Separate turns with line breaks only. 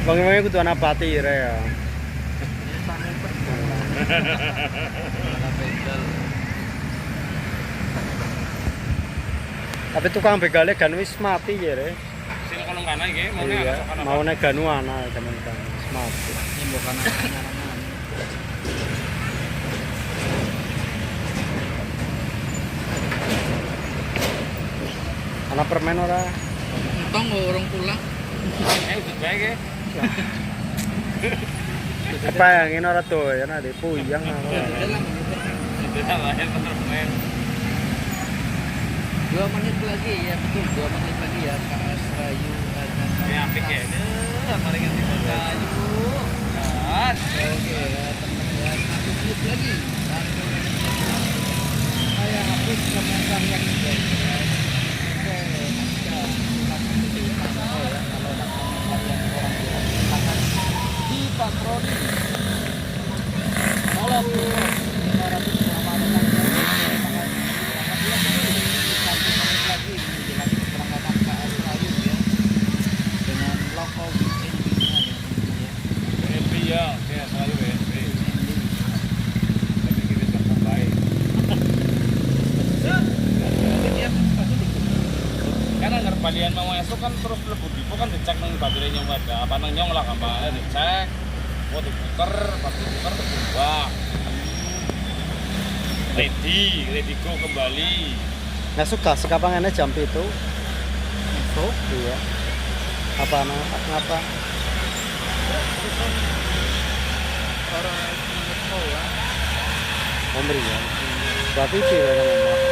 Bang kudu ana pati ya. Tapi tukang begalnya kan wis mati ya re.
Sing kono kana iki
Mau nek ganu ana temen kan wis mati.
Bukan
Ana permen ora?
entong orang pulang.
udut bae iki.
Apa yang ini ora tuh ya nanti puyang apa.
Udah lahir permen.
2 menit lagi ya, betul 2 menit lagi ya KS Rayu
Ini apik ya. Mari ganti kayu. Kan.
Oke ya teman ya, 1 menit lagi. Saya hapus komentar yang ini. Oke, di patroli. Kalau
Iya, kayak selalu WSP. Tapi kita tetap baik. Karena ngar balian mau esok kan terus lebih dipo kan dicek nang babire nyong ada apa nang nyong lah kampanye dicek. Oh diputer, pas diputer terbuang. Ready go kembali.
Nggak suka sekapangannya jam itu.
masuk
Iya. Apa ngapa?
orang menit ya.
Memberi ya. Berarti sih ngomong.